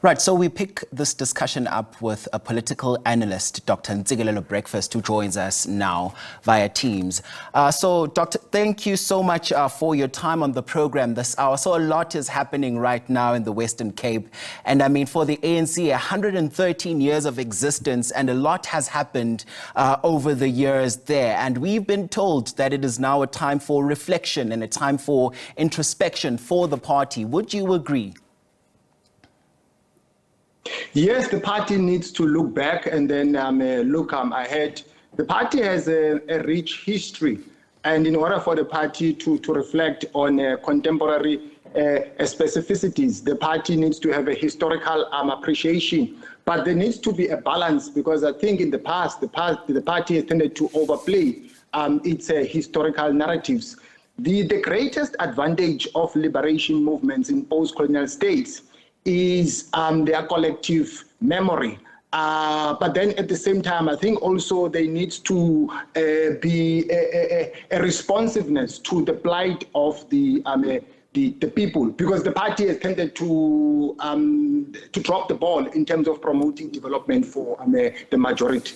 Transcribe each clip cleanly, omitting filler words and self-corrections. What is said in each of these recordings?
Right, so we pick this discussion up with a political analyst, Dr Ntsikelelo Breakfast, who joins us now via Teams. So, Doctor, thank you so much for your time on the program this hour. So a lot is happening right now in the Western Cape. And I mean, for the ANC, 113 years of existence, and a lot has happened over the years there. And we've been told that it is now a time for reflection and a time for introspection for the party. Would you agree? Yes, the party needs to look back and then look ahead. The party has a rich history, and in order for the party to reflect on contemporary specificities, the party needs to have a historical appreciation. But there needs to be a balance, because I think in the past, the party has tended to overplay its historical narratives. The greatest advantage of liberation movements in post-colonial states is their collective memory. But then at the same time, I think also there needs to be a responsiveness to the plight of the people, because the party has tended to drop the ball in terms of promoting development for the majority.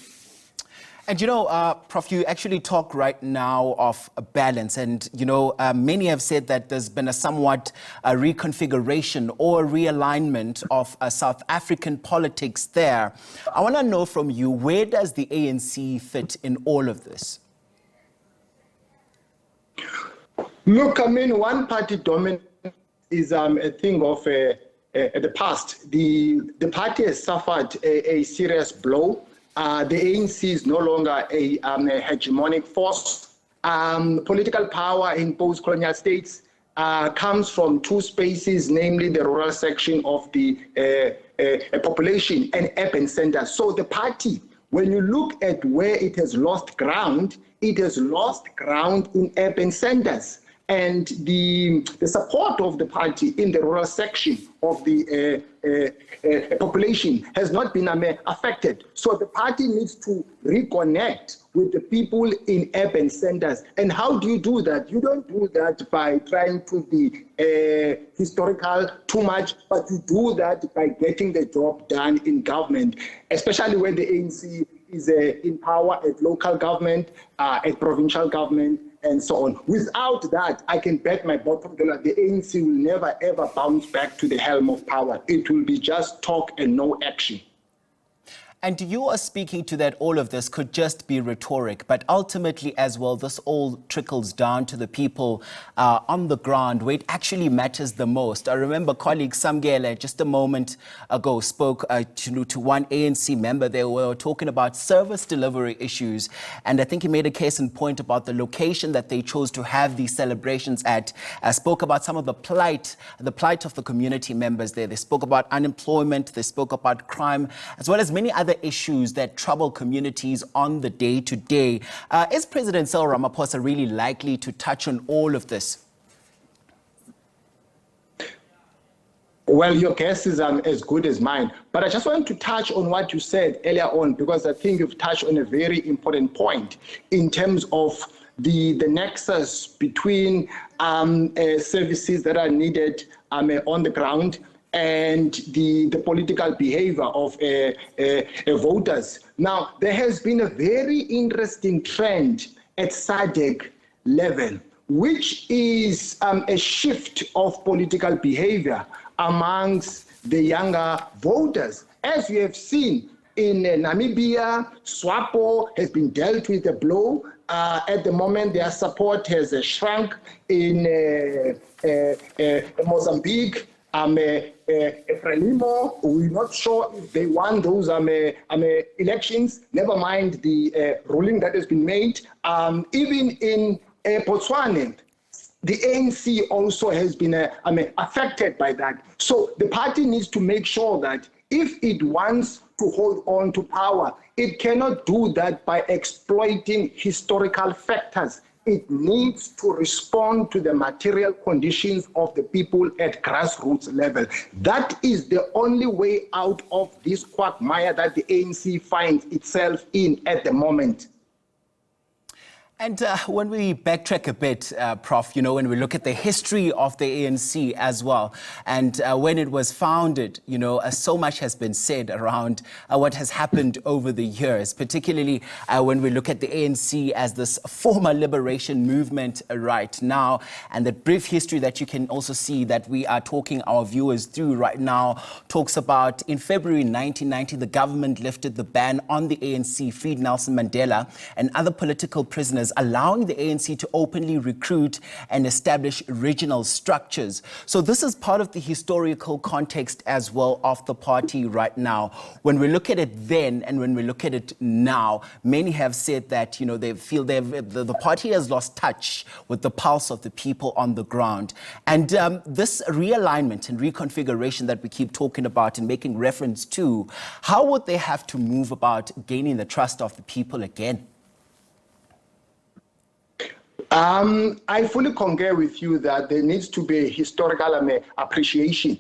And you know, Prof, you actually talk right now of a balance, and you know, many have said that there's been a somewhat reconfiguration or realignment of South African politics there. I want to know from you, where does the ANC fit in all of this? Look, I mean, one party dominance is a thing of the past. The party has suffered a serious blow. The ANC is no longer a hegemonic force. Political power in post-colonial states comes from two spaces, namely the rural section of the population and urban centers. So the party, when you look at where it has lost ground in urban centers. And the support of the party in the rural section of the population has not been affected. So the party needs to reconnect with the people in urban centers. And how do you do that? You don't do that by trying to be historical too much, but you do that by getting the job done in government, especially when the ANC is in power at local government, at provincial government, and so on. Without that, I can bet my bottom dollar the ANC will never ever bounce back to the helm of power. It will be just talk and no action. And you are speaking to that all of this could just be rhetoric, but ultimately as well, this all trickles down to the people on the ground where it actually matters the most. I remember colleague Samgele just a moment ago spoke to one ANC member. They were talking about service delivery issues, and I think he made a case in point about the location that they chose to have these celebrations at. Spoke about some of the plight of the community members there. They spoke about unemployment, they spoke about crime, as well as many other issues that trouble communities on the day-to-day. Is President Cyril Ramaphosa really likely to touch on all of this? Well, your guess is as good as mine. But I just want to touch on what you said earlier on, because I think you've touched on a very important point in terms of the nexus between services that are needed on the ground and the political behavior of voters. Now, there has been a very interesting trend at SADC level, which is a shift of political behavior amongst the younger voters. As you have seen in Namibia, SWAPO has been dealt with a blow. At the moment, their support has shrunk in Mozambique. Frelimo, we're not sure if they won those elections, never mind the ruling that has been made. Even in Botswana, the ANC also has been affected by that. So the party needs to make sure that if it wants to hold on to power, it cannot do that by exploiting historical factors. It needs to respond to the material conditions of the people at grassroots level. That is the only way out of this quagmire that the ANC finds itself in at the moment. And when we backtrack a bit, Prof, when we look at the history of the ANC as well, and when it was founded, so much has been said around what has happened over the years, particularly when we look at the ANC as this former liberation movement right now, and the brief history that you can also see that we are talking our viewers through right now talks about in February 1990, the government lifted the ban on the ANC, freed Nelson Mandela and other political prisoners, allowing the ANC to openly recruit and establish regional structures. So this is part of the historical context as well of the party right now. When we look at it then and when we look at it now, many have said that, they feel the party has lost touch with the pulse of the people on the ground. And this realignment and reconfiguration that we keep talking about and making reference to, how would they have to move about gaining the trust of the people again? I fully concur with you that there needs to be historical appreciation.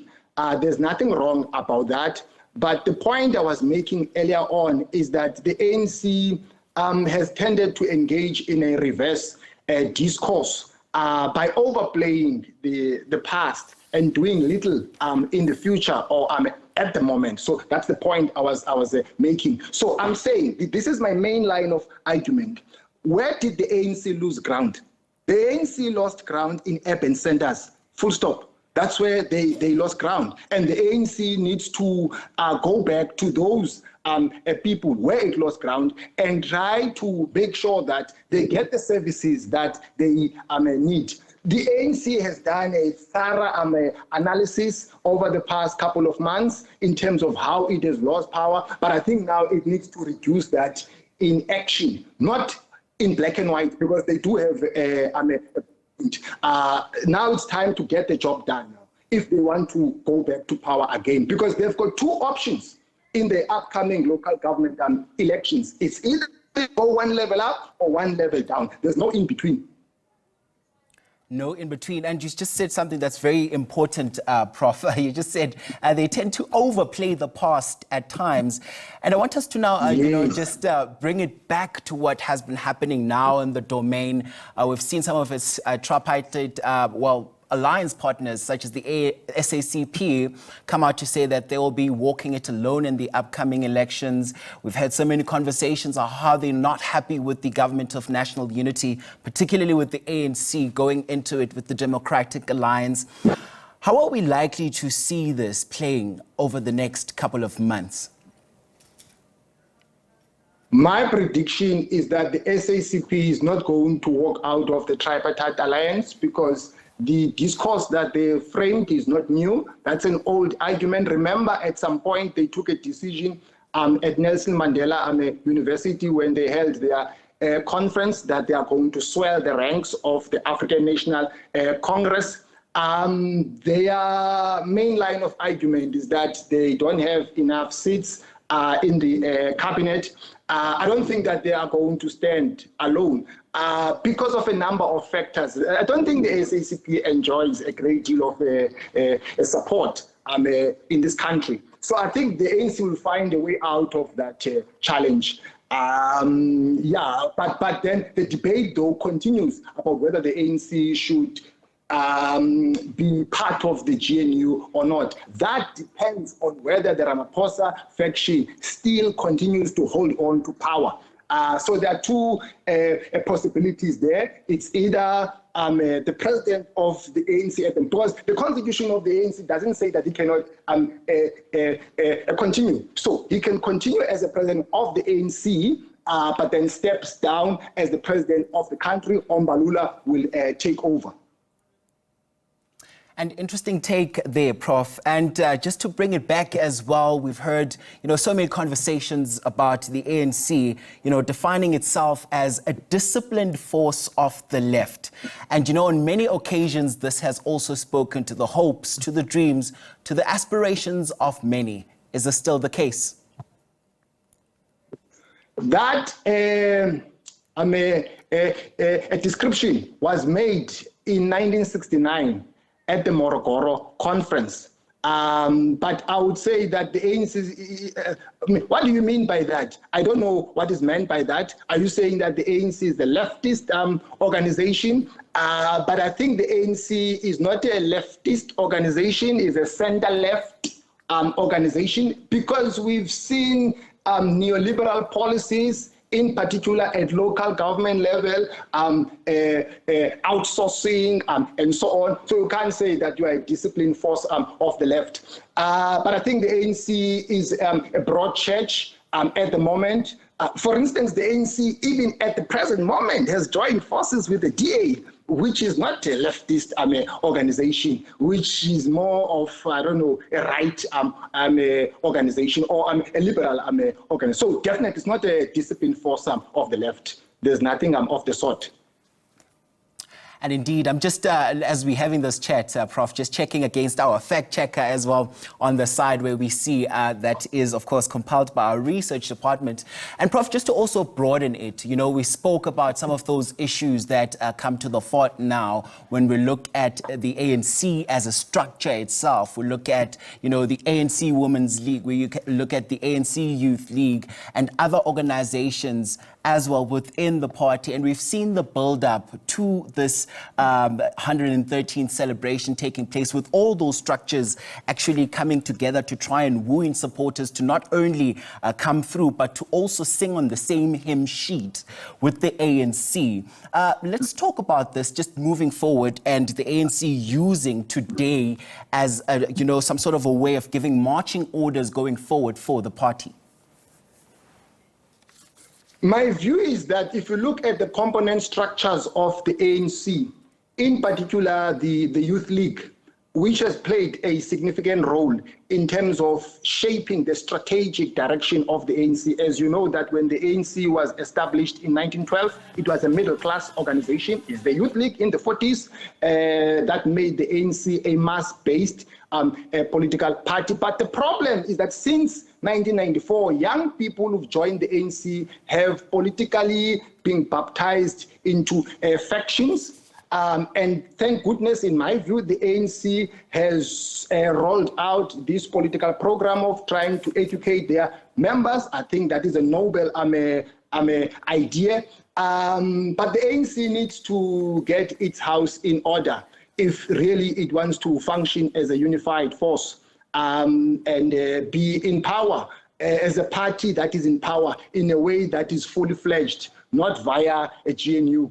There's nothing wrong about that. But the point I was making earlier on is that the ANC has tended to engage in a reverse discourse by overplaying the past and doing little in the future or at the moment. So that's the point I was making. So I'm saying this is my main line of argument. Where did the ANC lose ground? The ANC lost ground in urban centers, full stop. That's where they lost ground. And the ANC needs to go back to those people where it lost ground and try to make sure that they get the services that they need. The ANC has done a thorough analysis over the past couple of months in terms of how it has lost power, but I think now it needs to reduce that in action, not in black and white, because they do have now it's time to get the job done now if they want to go back to power again, because they've got two options in the upcoming local government elections. It's either they go one level up or one level down. There's no in between. No in between. And you just said something that's very important, Prof. You just said they tend to overplay the past at times. And I want us to now, just bring it back to what has been happening now in the domain. We've seen some of its tripartite, alliance partners such as the SACP come out to say that they will be walking it alone in the upcoming elections. We've had so many conversations on how they're not happy with the government of national unity, particularly with the ANC going into it with the Democratic Alliance. How are we likely to see this playing over the next couple of months? My prediction is that the SACP is not going to walk out of the Tripartite Alliance because the discourse that they framed is not new. That's an old argument. Remember, at some point, they took a decision at Nelson Mandela University when they held their conference that they are going to swell the ranks of the African National Congress. Their main line of argument is that they don't have enough seats in the cabinet. I don't think that they are going to stand alone because of a number of factors. I don't think the SACP enjoys a great deal of support in this country. So I think the ANC will find a way out of that challenge. But then the debate, though, continues about whether the ANC should be part of the GNU or not. That depends on whether the Ramaphosa faction still continues to hold on to power. So there are two possibilities there. It's either the president of the ANC, because the constitution of the ANC doesn't say that he cannot continue. So he can continue as a president of the ANC, but then steps down as the president of the country. Ombalula will take over. An interesting take there, Prof. And just to bring it back as well, we've heard, so many conversations about the ANC, defining itself as a disciplined force of the left. And, on many occasions, this has also spoken to the hopes, to the dreams, to the aspirations of many. Is this still the case? That a description was made in 1969 at the Morogoro conference But I would say that the ANC, what do you mean by that? I don't know what is meant by that. Are you saying that the ANC is the leftist organization? But I think the ANC is not a leftist organization, it's a center-left organization, because we've seen neoliberal policies, in particular at local government level, outsourcing and so on. So you can't say that you are a disciplined force of the left. But I think the ANC is a broad church at the moment. For instance, the ANC, even at the present moment, has joined forces with the DA, which is not a leftist organization, which is more of, I don't know, a right organization or a liberal organization. So definitely it's not a disciplined force of the left. There's nothing of the sort. And indeed, I'm just, as we're having this chat, Prof, just checking against our fact checker as well on the side where we see that is, of course, compiled by our research department. And Prof, just to also broaden it, you know, we spoke about some of those issues that come to the fore now when we look at the ANC as a structure itself. We look at, you know, the ANC Women's League, we look at the ANC Youth League and other organizations as well within the party. And we've seen the build-up to this 113th celebration taking place, with all those structures actually coming together to try and woo in supporters to not only come through, but to also sing on the same hymn sheet with the ANC. Let's talk about this just moving forward, and the ANC using today as you know, some sort of a way of giving marching orders going forward for the party. My view is that if you look at the component structures of the ANC, in particular the Youth League, which has played a significant role in terms of shaping the strategic direction of the ANC. As you know, that when the ANC was established in 1912, it was a middle-class organization. It's the Youth League in the 40s that made the ANC a mass-based political party. But the problem is that since 1994, young people who've joined the ANC have politically been baptized into factions. And thank goodness, in my view, the ANC has rolled out this political program of trying to educate their members. I think that is a noble idea. But the ANC needs to get its house in order if really it wants to function as a unified force and be in power as a party that is in power in a way that is fully fledged, not via a GNU.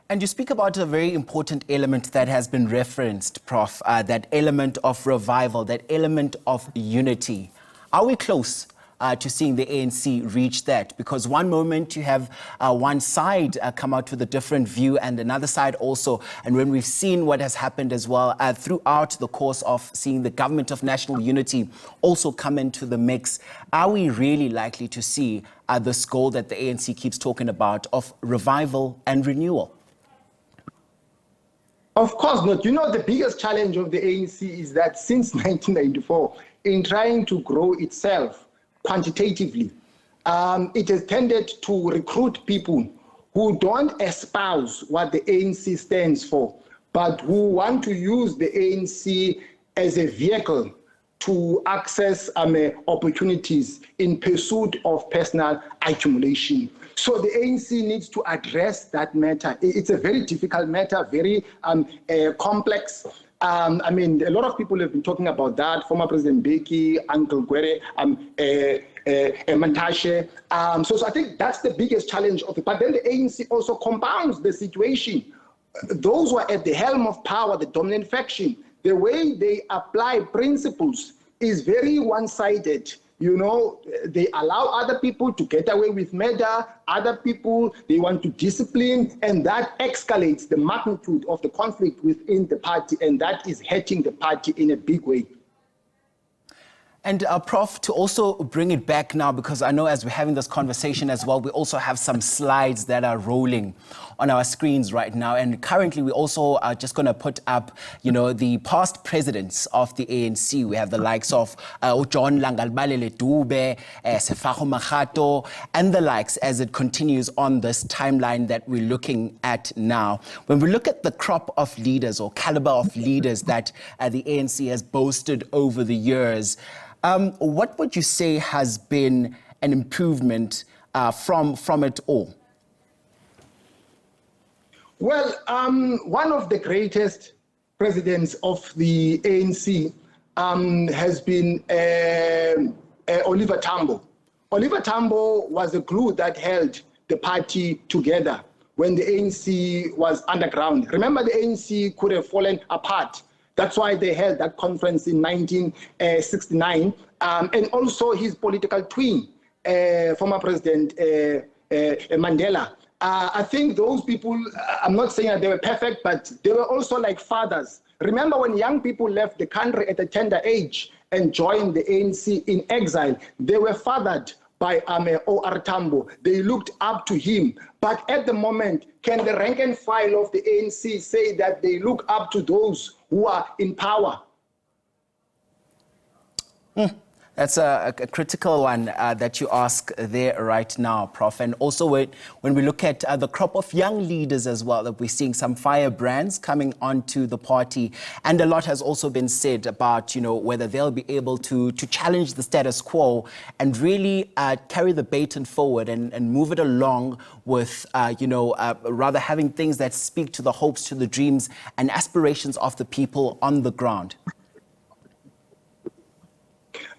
And you speak about a very important element that has been referenced, Prof, that element of revival, that element of unity. Are we close to seeing the ANC reach that? Because one moment you have one side come out with a different view and another side also. And when we've seen what has happened as well throughout the course of seeing the Government of National Unity also come into the mix, are we really likely to see this goal that the ANC keeps talking about of revival and renewal? Of course not. You know, the biggest challenge of the ANC is that since 1994, in trying to grow itself quantitatively, it has tended to recruit people who don't espouse what the ANC stands for, but who want to use the ANC as a vehicle to access opportunities in pursuit of personal accumulation. So the ANC needs to address that matter. It's a very difficult matter, very complex. I mean, a lot of people have been talking about that. Former President Mbeki, Uncle Gwere, Mantashe. So I think that's the biggest challenge of it. But then the ANC also compounds the situation. Those who are at the helm of power, the dominant faction, the way they apply principles is very one-sided. You know, they allow other people to get away with murder, other people, they want to discipline, and that escalates the magnitude of the conflict within the party, and that is hurting the party in a big way. And Prof, to also bring it back now, because I know as we're having this conversation as well, we also have some slides that are rolling on our screens right now. And currently we also are just going to put up, the past presidents of the ANC. We have the likes of John Langalbalele Dube, Sefako Makgato, and the likes as it continues on this timeline that we're looking at now. When we look at the crop of leaders or caliber of leaders that the ANC has boasted over the years, what would you say has been an improvement from it all? Well, one of the greatest presidents of the ANC has been Oliver Tambo. Oliver Tambo was the glue that held the party together when the ANC was underground. Remember, the ANC could have fallen apart. That's why they held that conference in 1969. And also his political twin, former President Mandela. I think those people, I'm not saying that they were perfect, but they were also like fathers. Remember when young people left the country at a tender age and joined the ANC in exile, they were fathered by O.R. Tambo. They looked up to him. But at the moment, can the rank and file of the ANC say that they look up to those who are in power? That's a critical one that you ask there right now, Prof. And also when we look at the crop of young leaders as well, that we're seeing some firebrands coming onto the party. And a lot has also been said about, whether they'll be able to challenge the status quo and really carry the baton forward and move it along with, rather having things that speak to the hopes, to the dreams and aspirations of the people on the ground.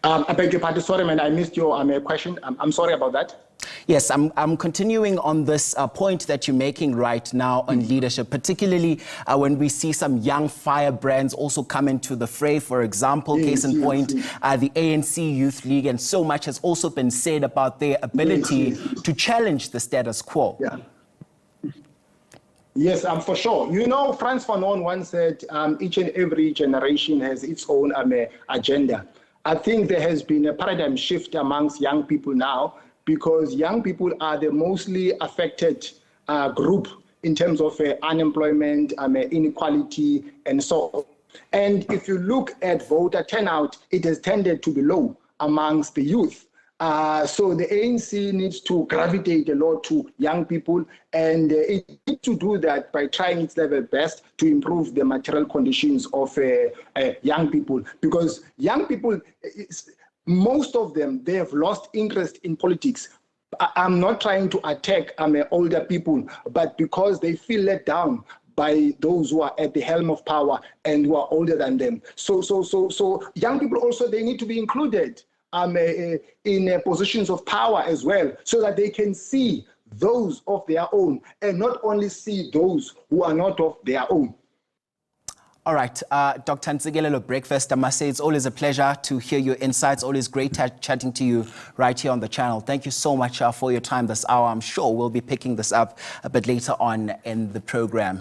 I beg your pardon, sorry, man, I missed your question. I'm sorry about that. Yes, I'm continuing on this point that you're making right now on leadership, particularly when we see some young firebrands also come into the fray. For example, case in point, the ANC Youth League, and so much has also been said about their ability to challenge the status quo. Yeah. Yes, for sure. Frantz Fanon once said, each and every generation has its own agenda. I think there has been a paradigm shift amongst young people now, because young people are the mostly affected group in terms of unemployment, inequality, and so on. And if you look at voter turnout, it has tended to be low amongst the youth. So the ANC needs to gravitate a lot to young people, and it needs to do that by trying its level best to improve the material conditions of young people. Because young people, most of them, they have lost interest in politics. I'm not trying to attack older people, but because they feel let down by those who are at the helm of power and who are older than them. So young people also, they need to be included in positions of power as well, so that they can see those of their own and not only see those who are not of their own. All right, Dr. Ntsikelelo Breakfast, I must say it's always a pleasure to hear your insights. Always great chatting to you right here on the channel. Thank you so much for your time this hour. I'm sure we'll be picking this up a bit later on in the program.